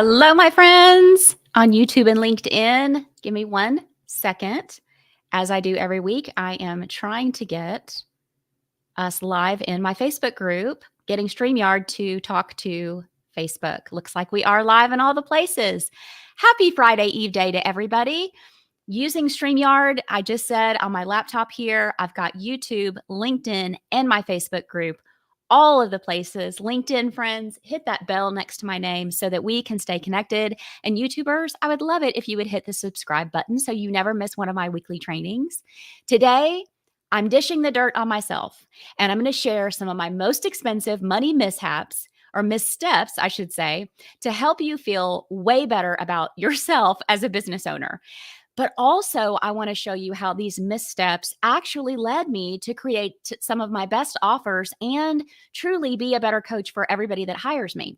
Hello, my friends on YouTube and LinkedIn. Give me 1 second. As I do every week, I am trying to get us live in my Facebook group, getting StreamYard to talk to Facebook. Looks like we are live in all the places. Happy Friday Eve day to everybody. Using StreamYard, I just said on my laptop here, I've got YouTube, LinkedIn, and my Facebook group. All of the places. LinkedIn friends, hit that bell next to my name so that we can stay connected. And YouTubers, I would love it if you would hit the subscribe button so you never miss one of my weekly trainings. Today, I'm dishing the dirt on myself, and I'm going to share some of my most expensive money mishaps or missteps, I should say, to help you feel way better about yourself as a business owner. But also, I want to show you how these missteps actually led me to create some of my best offers and truly be a better coach for everybody that hires me.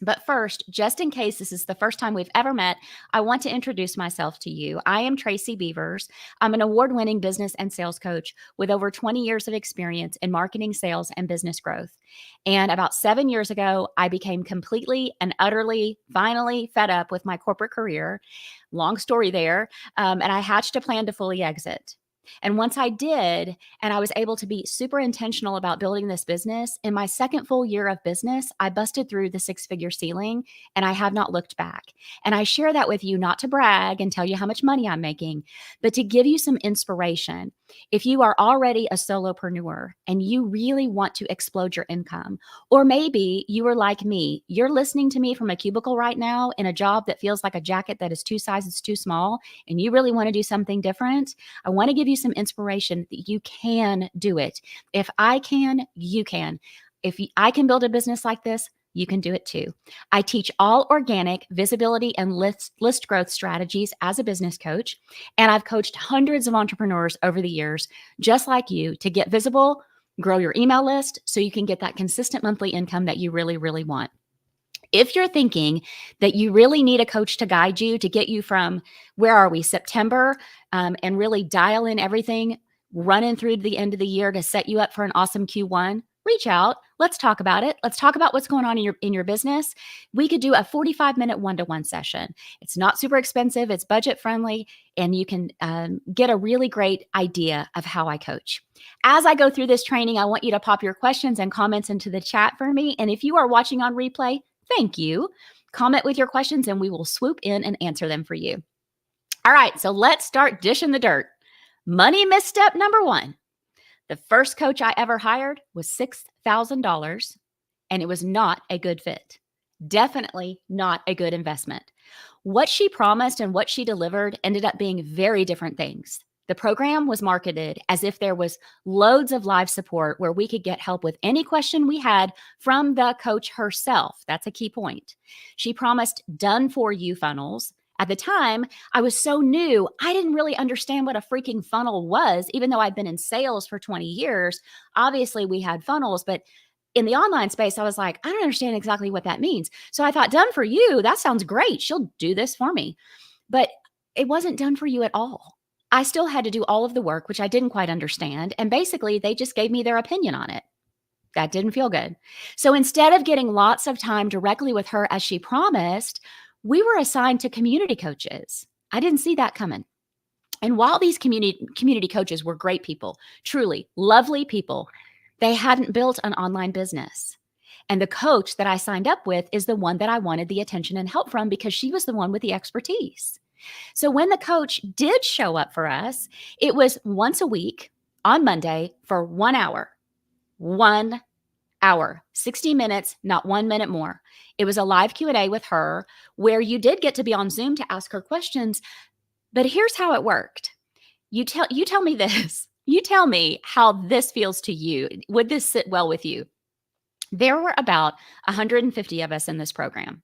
But first, just in case this is the first time we've ever met, I want to introduce myself to you. I am Tracy Beavers. I'm an award-winning business and sales coach with over 20 years of experience in marketing, sales, and business growth. And about 7 years ago, I became completely and utterly, finally fed up with my corporate career. Long story there. And I hatched a plan to fully exit. And once I did, and I was able to be super intentional about building this business, in my second full year of business, I busted through the 6-figure ceiling and I have not looked back. And I share that with you not to brag and tell you how much money I'm making, but to give you some inspiration. If you are already a solopreneur and you really want to explode your income, or maybe you are like me, you're listening to me from a cubicle right now in a job that feels like a jacket that is 2 sizes too small, and you really want to do something different, I want to give you some inspiration that you can do it. If I can, you can. If I can build a business like this, you can do it too. I teach all organic visibility and list growth strategies as a business coach, and I've coached hundreds of entrepreneurs over the years, just like you, to get visible, grow your email list so you can get that consistent monthly income that you really, really want. If you're thinking that you really need a coach to guide you to get you from, where are we, September, and really dial in everything running through the end of the year to set you up for an awesome Q1, reach out. Let's talk about it. Let's talk about what's going on in your business. We could do a 45-minute one-to-one session. It's not super expensive. It's budget friendly, and you can get a really great idea of how I coach. As I go through this training, I want you to pop your questions and comments into the chat for me. And if you are watching on replay, thank you. Comment with your questions and we will swoop in and answer them for you. All right, so let's start dishing the dirt. Money misstep number 1. The first coach I ever hired was $6,000, and it was not a good fit. Definitely not a good investment. What she promised and what she delivered ended up being very different things. The program was marketed as if there was loads of live support where we could get help with any question we had from the coach herself. That's a key point. She promised done-for-you funnels. At the time, I was so new, I didn't really understand what a freaking funnel was, even though I'd been in sales for 20 years. Obviously, we had funnels, but in the online space, I was like, I don't understand exactly what that means. So I thought, done for you, that sounds great. She'll do this for me. But it wasn't done for you at all. I still had to do all of the work, which I didn't quite understand. And basically, they just gave me their opinion on it. That didn't feel good. So instead of getting lots of time directly with her as she promised, we were assigned to community coaches. I didn't see that coming. And while these community coaches were great people, truly lovely people, they hadn't built an online business. And the coach that I signed up with is the one that I wanted the attention and help from because she was the one with the expertise. So when the coach did show up for us, it was once a week on Monday for 1 hour. 1 hour, 60 minutes, not 1 minute more. It was a live Q&A with her where you did get to be on Zoom to ask her questions. But here's how it worked. You tell me this. You tell me how this feels to you. Would this sit well with you? There were about 150 of us in this program.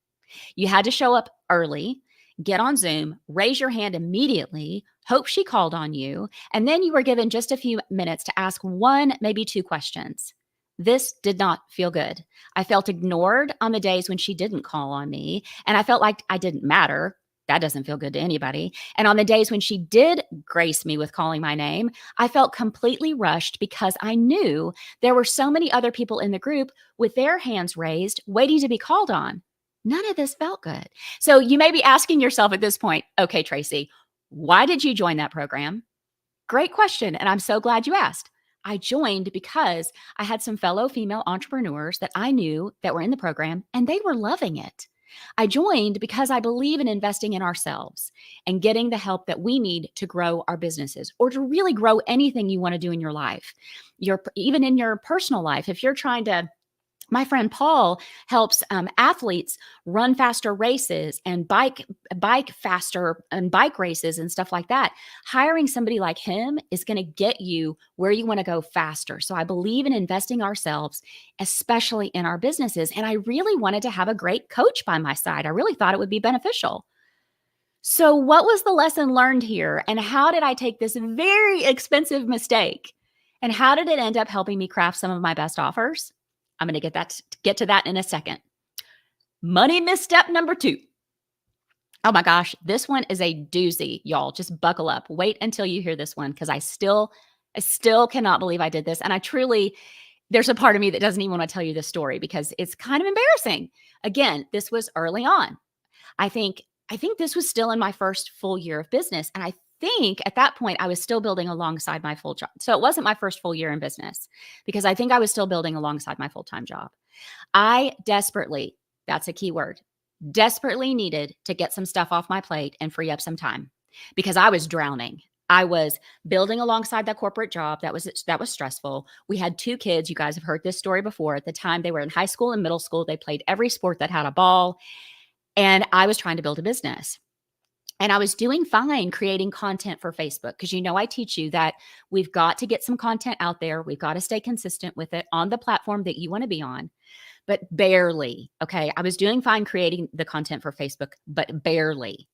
You had to show up early, get on Zoom, raise your hand immediately, hope she called on you, and then you were given just a few minutes to ask 1, maybe 2 questions. This did not feel good. I felt ignored on the days when she didn't call on me, and I felt like I didn't matter. That doesn't feel good to anybody. And on the days when she did grace me with calling my name, I felt completely rushed because I knew there were so many other people in the group with their hands raised, waiting to be called on. None of this felt good. So you may be asking yourself at this point, okay, Tracy, why did you join that program? Great question. And I'm so glad you asked. I joined because I had some fellow female entrepreneurs that I knew that were in the program and they were loving it. I joined because I believe in investing in ourselves and getting the help that we need to grow our businesses or to really grow anything you want to do in your life. Even in your personal life, if you're trying to, my friend Paul helps athletes run faster races and bike faster and bike races and stuff like that. Hiring somebody like him is going to get you where you want to go faster. So I believe in investing ourselves, especially in our businesses. And I really wanted to have a great coach by my side. I really thought it would be beneficial. So what was the lesson learned here? And how did I take this very expensive mistake? And how did it end up helping me craft some of my best offers? I'm going to get to that in a second. Money misstep number 2. Oh my gosh, this one is a doozy, y'all. Just buckle up. Wait until you hear this one because I still cannot believe I did this. And there's a part of me that doesn't even want to tell you this story because it's kind of embarrassing. Again, this was early on. I think this was still in my first full year of business. And I think at that point, I was still building alongside my full job. So it wasn't my first full year in business because I think I was still building alongside my full-time job. I desperately, that's a key word, desperately needed to get some stuff off my plate and free up some time because I was drowning. I was building alongside that corporate job. That was stressful. We had 2 kids. You guys have heard this story before. At the time, they were in high school and middle school. They played every sport that had a ball. And I was trying to build a business. And I was doing fine creating content for Facebook because I teach you that we've got to get some content out there. We've got to stay consistent with it on the platform that you want to be on, but barely. Okay. I was doing fine creating the content for Facebook, but barely.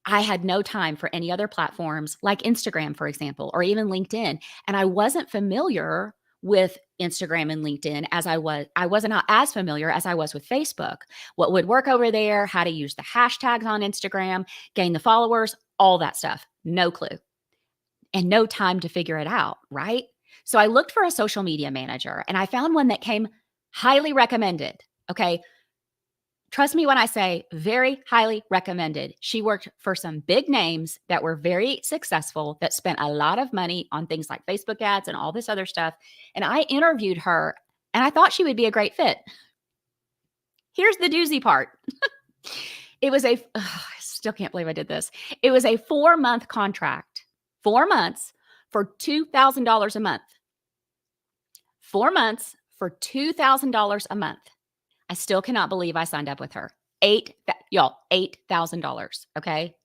I had no time for any other platforms like Instagram, for example, or even LinkedIn. And I wasn't familiar with Instagram and LinkedIn as I wasn't as familiar as I was with Facebook. What would work over there, how to use the hashtags on Instagram, gain the followers, all that stuff. No clue and no time to figure it out, right? So I looked for a social media manager and I found one that came highly recommended. Okay. Trust me when I say very highly recommended. She worked for some big names that were very successful, that spent a lot of money on things like Facebook ads and all this other stuff. And I interviewed her and I thought she would be a great fit. Here's the doozy part. I still can't believe I did this. It was a 4-month contract, 4 months for $2,000 a month. 4 months for $2,000 a month. I still cannot believe I signed up with her. $8,000, okay?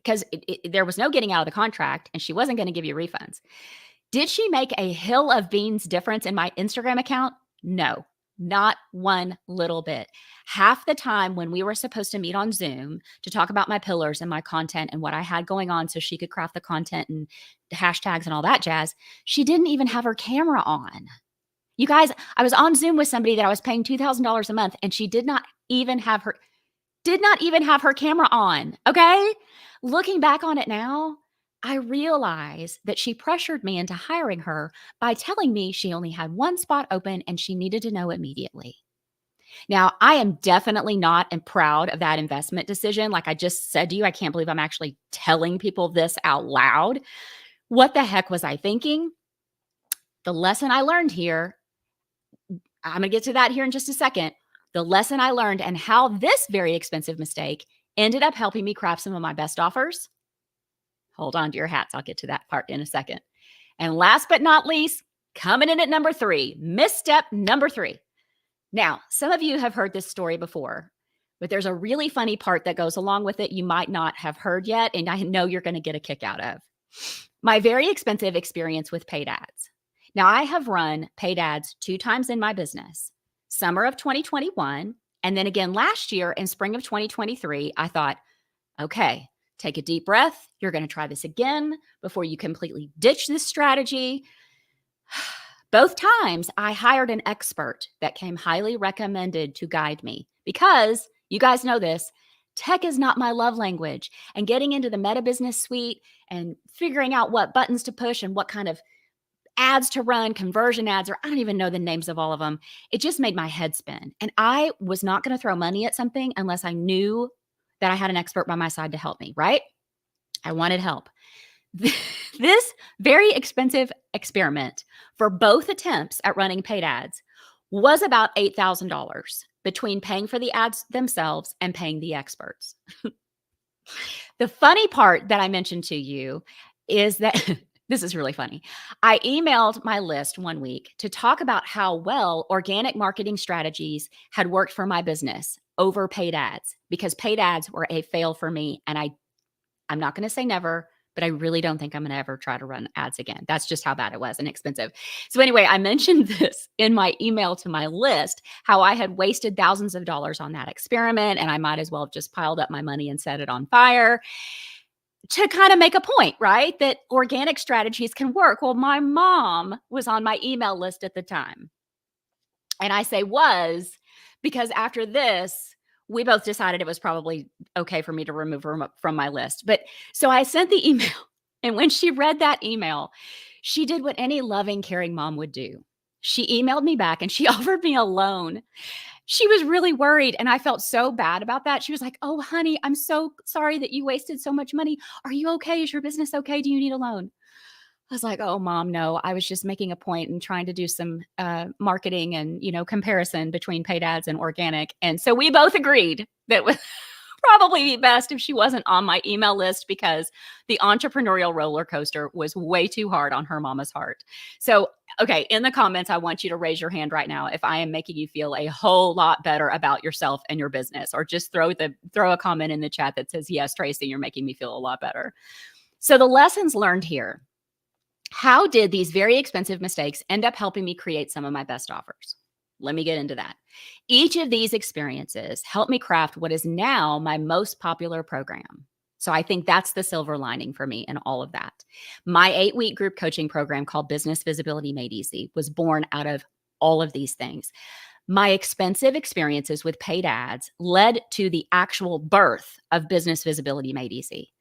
Because there was no getting out of the contract and she wasn't going to give you refunds. Did she make a hill of beans difference in my Instagram account? No, not one little bit. Half the time when we were supposed to meet on Zoom to talk about my pillars and my content and what I had going on so she could craft the content and the hashtags and all that jazz, she didn't even have her camera on. You guys, I was on Zoom with somebody that I was paying $2,000 a month and she did not even have her camera on. Okay. Looking back on it now, I realize that she pressured me into hiring her by telling me she only had one spot open and she needed to know immediately. Now, I am definitely not proud of that investment decision. Like I just said to you, I can't believe I'm actually telling people this out loud. What the heck was I thinking? The lesson I learned here, I'm going to get to that here in just a second. The lesson I learned and how this very expensive mistake ended up helping me craft some of my best offers. Hold on to your hats. I'll get to that part in a second. And last but not least, coming in at number 3, misstep number 3. Now, some of you have heard this story before, but there's a really funny part that goes along with it you might not have heard yet, and I know you're going to get a kick out of. My very expensive experience with paid ads. Now, I have run paid ads 2 times in my business, summer of 2021, and then again last year in spring of 2023. I thought, okay, take a deep breath. You're going to try this again before you completely ditch this strategy. Both times, I hired an expert that came highly recommended to guide me because you guys know this. Tech is not my love language, and getting into the Meta Business Suite and figuring out what buttons to push and what kind of ads to run, conversion ads, or I don't even know the names of all of them. It just made my head spin. And I was not going to throw money at something unless I knew that I had an expert by my side to help me, right? I wanted help. This very expensive experiment for both attempts at running paid ads was about $8,000 between paying for the ads themselves and paying the experts. The funny part that I mentioned to you is that this is really funny. I emailed my list one week to talk about how well organic marketing strategies had worked for my business over paid ads, because paid ads were a fail for me. And I'm not going to say never, but I really don't think I'm going to ever try to run ads again. That's just how bad it was and expensive. So anyway, I mentioned this in my email to my list, how I had wasted thousands of dollars on that experiment, and I might as well have just piled up my money and set it on fire, to kind of make a point, right? That organic strategies can work. Well, my mom was on my email list at the time. And I say was because after this, we both decided it was probably okay for me to remove her from my list. But so I sent the email. And when she read that email, she did what any loving, caring mom would do. She emailed me back and she offered me a loan. She was really worried, and I felt so bad about that. She was like, "Oh, honey, I'm so sorry that you wasted so much money. Are you okay? Is your business okay? Do you need a loan?" I was like, "Oh, mom, no. I was just making a point and trying to do some marketing and, comparison between paid ads and organic." And so we both agreed that would probably be best if she wasn't on my email list, because the entrepreneurial roller coaster was way too hard on her mama's heart. So, okay, in the comments, I want you to raise your hand right now if I am making you feel a whole lot better about yourself and your business, or just throw a comment in the chat that says, "Yes, Tracy, you're making me feel a lot better." So the lessons learned here. How did these very expensive mistakes end up helping me create some of my best offers? Let me get into that. Each of these experiences helped me craft what is now my most popular program. So I think that's the silver lining for me in all of that. My 8-week group coaching program called Business Visibility Made Easy was born out of all of these things. My expensive experiences with paid ads led to the actual birth of Business Visibility Made Easy.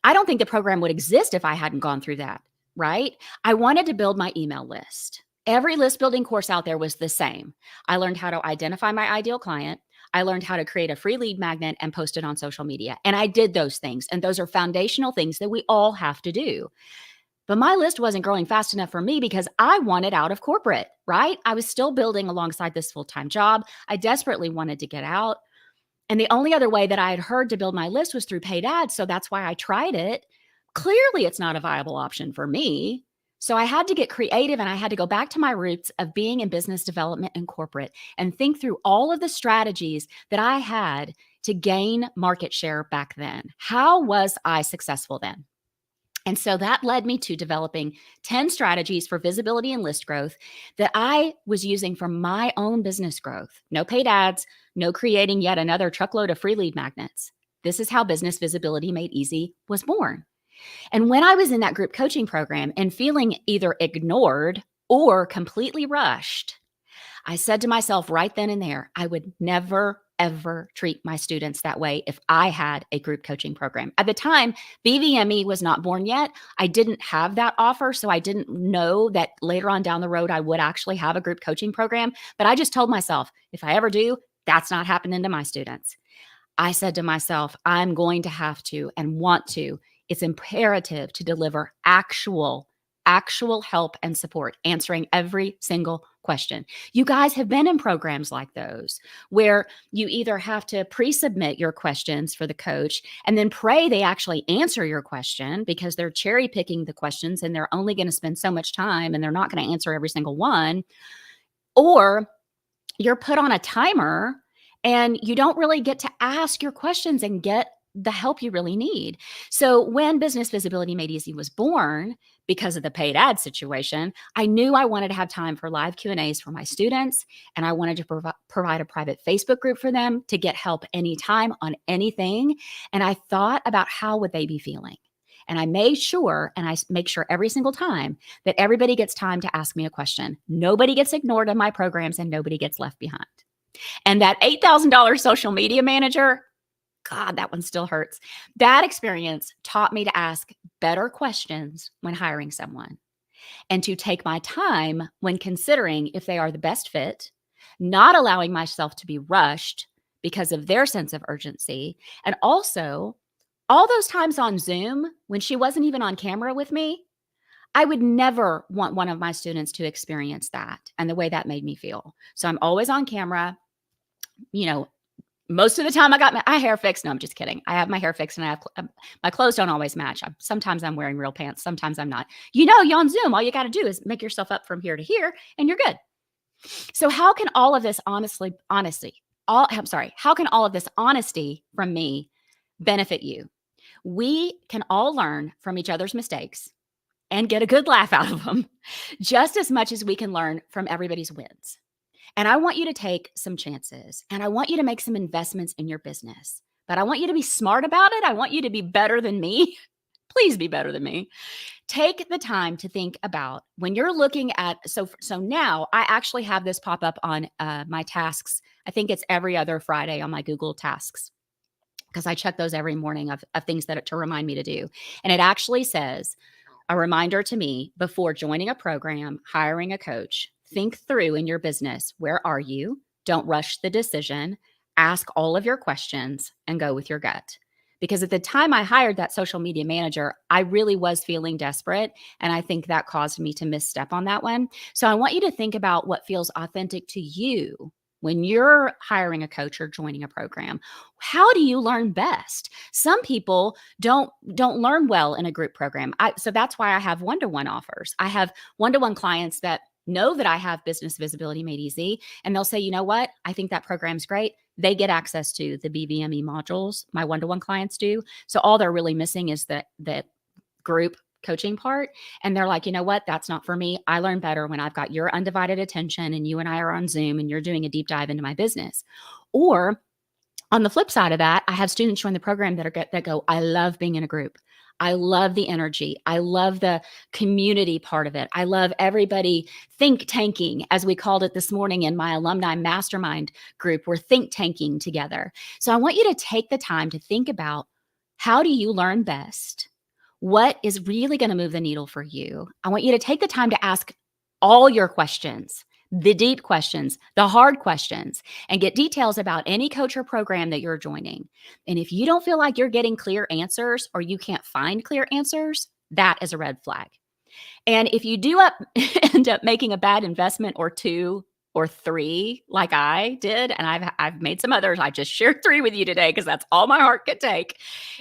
I don't think the program would exist if I hadn't gone through that, right? I wanted to build my email list. Every list building course out there was the same. I learned how to identify my ideal client. I learned how to create a free lead magnet and post it on social media. And I did those things. And those are foundational things that we all have to do. But my list wasn't growing fast enough for me because I wanted out of corporate, right? I was still building alongside this full-time job. I desperately wanted to get out. And the only other way that I had heard to build my list was through paid ads. So that's why I tried it. Clearly, it's not a viable option for me. So I had to get creative, and I had to go back to my roots of being in business development and corporate and think through all of the strategies that I had to gain market share back then. How was I successful then? And so that led me to developing 10 strategies for visibility and list growth that I was using for my own business growth. No paid ads, no creating yet another truckload of free lead magnets. This is how Business Visibility Made Easy was born. And when I was in that group coaching program and feeling either ignored or completely rushed, I said to myself right then and there, I would never, ever treat my students that way if I had a group coaching program. At the time, BVME was not born yet. I didn't have that offer, so I didn't know that later on down the road, I would actually have a group coaching program. But I just told myself, if I ever do, that's not happening to my students. I said to myself, I'm going to have to and want to. It's imperative to deliver actual help and support, answering every single question. You guys have been in programs like those where you either have to pre-submit your questions for the coach and then pray they actually answer your question, because they're cherry picking the questions and they're only going to spend so much time and they're not going to answer every single one. Or you're put on a timer and you don't really get to ask your questions and get the help you really need. So when Business Visibility Made Easy was born, because of the paid ad situation, I knew I wanted to have time for live Q&As for my students, and I wanted to provide a private Facebook group for them to get help anytime on anything. And I thought about how would they be feeling. And I made sure, and I make sure every single time, that everybody gets time to ask me a question. Nobody gets ignored in my programs and nobody gets left behind. And that $8,000 social media manager, God, that one still hurts. That experience taught me to ask better questions when hiring someone. and to take my time when considering if they are the best fit, not allowing myself to be rushed because of their sense of urgency. And also, all those times on Zoom when she wasn't even on camera with me, I would never want one of my students to experience that and the way that made me feel. So I'm always on camera. You know, most of the time I got my hair fixed. No, I'm just kidding. I have my hair fixed and I have my clothes don't always match. Sometimes I'm wearing real pants. Sometimes I'm not. You on Zoom, all you got to do is make yourself up from here to here and you're good. So how can all of this how can all of this honesty from me benefit you? We can all learn from each other's mistakes and get a good laugh out of them just as much as we can learn from everybody's wins. And I want you to take some chances and I want you to make some investments in your business, but I want you to be smart about it. I want you to be better than me. Please be better than me. Take the time to think about when you're looking at, so now I actually have this pop up on my tasks. I think it's every other Friday on my Google tasks because I check those every morning of things to remind me to do. And it actually says, a reminder to me before joining a program, hiring a coach, think through in your business, where are you? Don't rush the decision. Ask all of your questions and go with your gut. Because at the time I hired that social media manager, I really was feeling desperate. And I think that caused me to misstep on that one. So I want you to think about what feels authentic to you when you're hiring a coach or joining a program. How do you learn best? Some people don't learn well in a group program. So that's why I have one-to-one offers. I have one-to-one clients that know that I have Business Visibility Made Easy, and they'll say, you know what? I think that program's great. They get access to the BVME modules. My one-to-one clients do. So all they're really missing is that group coaching part. And they're like, you know what? That's not for me. I learn better when I've got your undivided attention and you and I are on Zoom and you're doing a deep dive into my business. Or on the flip side of that, I have students join the program that go, I love being in a group. I love the energy. I love the community part of it. I love everybody think tanking, as we called it this morning in my alumni mastermind group. We're think tanking together. So I want you to take the time to think about, how do you learn best? What is really going to move the needle for you? I want you to take the time to ask all your questions, the deep questions, the hard questions, and get details about any coach or program that you're joining. And if you don't feel like you're getting clear answers or you can't find clear answers, that is a red flag. And if you do end up making a bad investment or two or three, like I did, and I've made some others, I just shared 3 with you today because that's all my heart could take.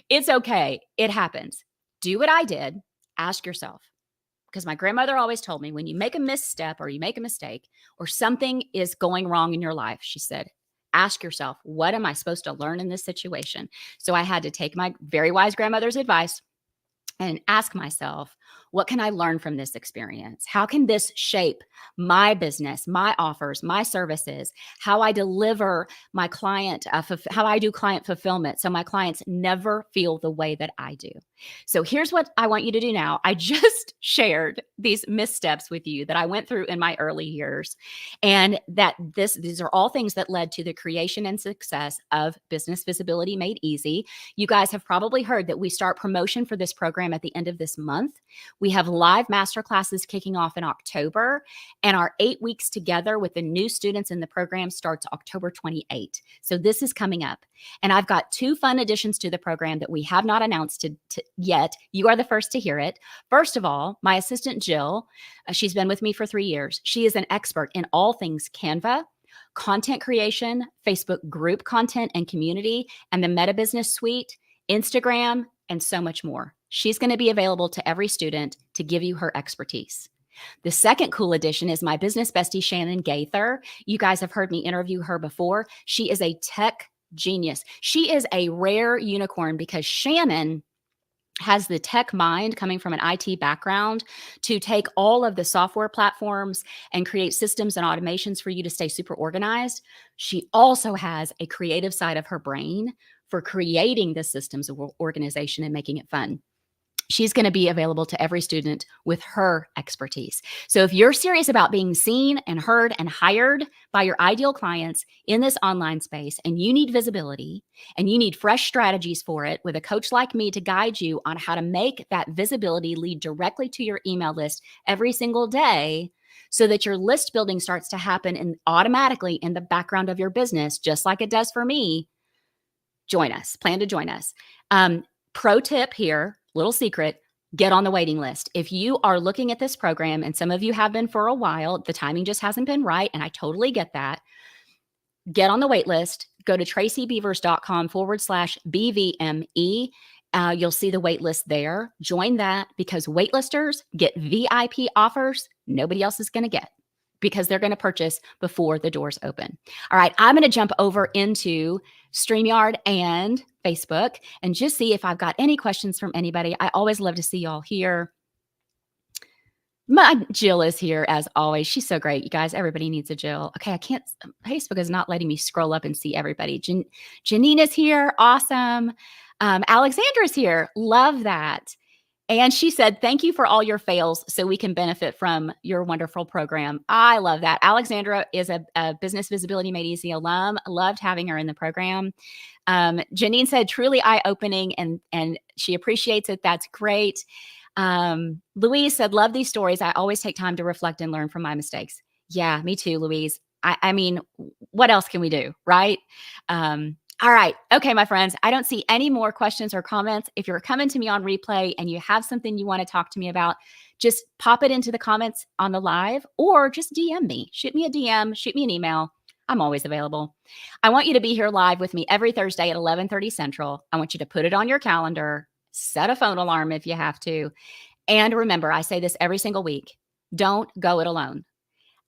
It's okay. It happens. Do what I did. Ask yourself, because my grandmother always told me, when you make a misstep or you make a mistake or something is going wrong in your life, she said, ask yourself, what am I supposed to learn in this situation? So I had to take my very wise grandmother's advice and ask myself, what can I learn from this experience? How can this shape my business, my offers, my services, how I deliver my client, how I do client fulfillment so my clients never feel the way that I do? So here's what I want you to do now. I just shared these missteps with you that I went through in my early years, and that these are all things that led to the creation and success of Business Visibility Made Easy. You guys have probably heard that we start promotion for this program at the end of this month. We have live masterclasses kicking off in October, and our 8 weeks together with the new students in the program starts October 28. So this is coming up. And I've got 2 fun additions to the program that we have not announced yet. You are the first to hear it. First of all, my assistant Jill, she's been with me for 3 years. She is an expert in all things Canva, content creation, Facebook group content and community, and the Meta Business Suite, Instagram, and so much more. She's going to be available to every student to give you her expertise. The second cool addition is my business bestie, Shannon Gaither. You guys have heard me interview her before. She is a tech genius. She is a rare unicorn because Shannon has the tech mind, coming from an IT background, to take all of the software platforms and create systems and automations for you to stay super organized. She also has a creative side of her brain for creating the systems of organization and making it fun. She's going to be available to every student with her expertise. So if you're serious about being seen and heard and hired by your ideal clients in this online space, and you need visibility and you need fresh strategies for it with a coach like me to guide you on how to make that visibility lead directly to your email list every single day, so that your list building starts to happen automatically in the background of your business, just like it does for me, join us. Plan to join us. Pro tip here, little secret, get on the waiting list. If you are looking at this program, and some of you have been for a while, the timing just hasn't been right, and I totally get that. Get on the wait list. Go to tracybeavers.com/BVME. You'll see the wait list there. Join that, because waitlisters get VIP offers nobody else is going to get, because they're going to purchase before the doors open. All right, I'm going to jump over into StreamYard and Facebook and just see if I've got any questions from anybody. I always love to see y'all here. My Jill is here as always. She's so great, you guys. Everybody needs a Jill. Okay, Facebook is not letting me scroll up and see everybody. Janine is here. Awesome. Alexandra's here. Love that. And she said, thank you for all your fails so we can benefit from your wonderful program. I love that. Alexandra is a Business Visibility Made Easy alum. Loved having her in the program. Janine said, truly eye-opening, and she appreciates it. That's great. Louise said, love these stories. I always take time to reflect and learn from my mistakes. Yeah, me too, Louise. I mean, what else can we do, right? All right. Okay, my friends, I don't see any more questions or comments. If you're coming to me on replay and you have something you want to talk to me about, just pop it into the comments on the live, or just DM me. Shoot me a DM, shoot me an email. I'm always available. I want you to be here live with me every Thursday at 11:30 Central. I want you to put it on your calendar, set a phone alarm if you have to. And remember, I say this every single week, don't go it alone.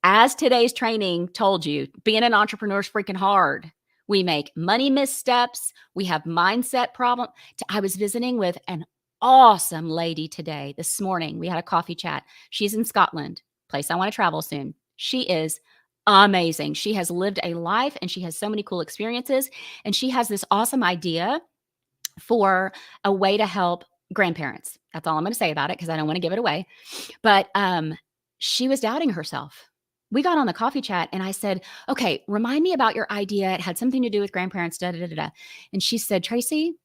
As today's training told you, being an entrepreneur is freaking hard. We make money missteps. We have mindset problems. I was visiting with an awesome lady this morning. We had a coffee chat. She's in Scotland, place I want to travel soon. She is amazing. She has lived a life and she has so many cool experiences. And she has this awesome idea for a way to help grandparents. That's all I'm going to say about it, because I don't want to give it away. But she was doubting herself. We got on the coffee chat and I said, okay, remind me about your idea. It had something to do with grandparents, da, da, da, da. And she said, Tracy,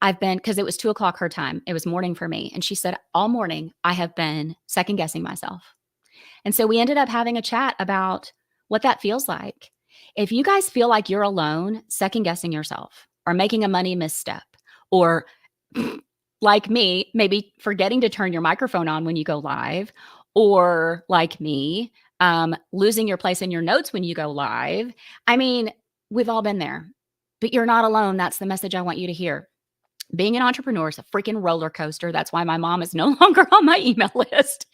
because it was 2:00 her time. It was morning for me. And she said, all morning I have been second guessing myself. And so we ended up having a chat about what that feels like. If you guys feel like you're alone, second guessing yourself, or making a money misstep, or like me, maybe forgetting to turn your microphone on when you go live, or like me, losing your place in your notes when you go live. I mean, we've all been there, but you're not alone. That's the message I want you to hear. Being an entrepreneur is a freaking roller coaster. That's why my mom is no longer on my email list.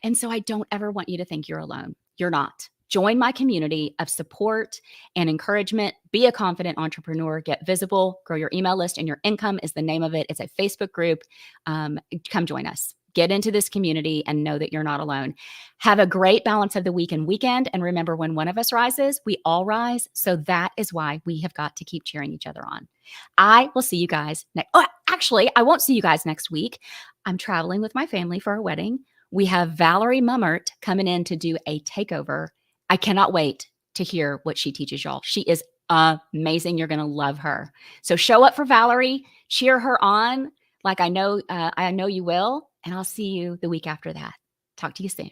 And so I don't ever want you to think you're alone. You're not. Join my community of support and encouragement. Be a confident entrepreneur. Get visible. Grow your email list, and your income is the name of it. It's a Facebook group. Come join us. Get into this community and know that you're not alone. Have a great balance of the week and weekend. And remember, when one of us rises, we all rise. So that is why we have got to keep cheering each other on. I will see you guys next. Oh, actually, I won't see you guys next week. I'm traveling with my family for a wedding. We have Valerie Mummert coming in to do a takeover. I cannot wait to hear what she teaches y'all. She is amazing. You're going to love her. So show up for Valerie, cheer her on like I know you will. And I'll see you the week after that. Talk to you soon.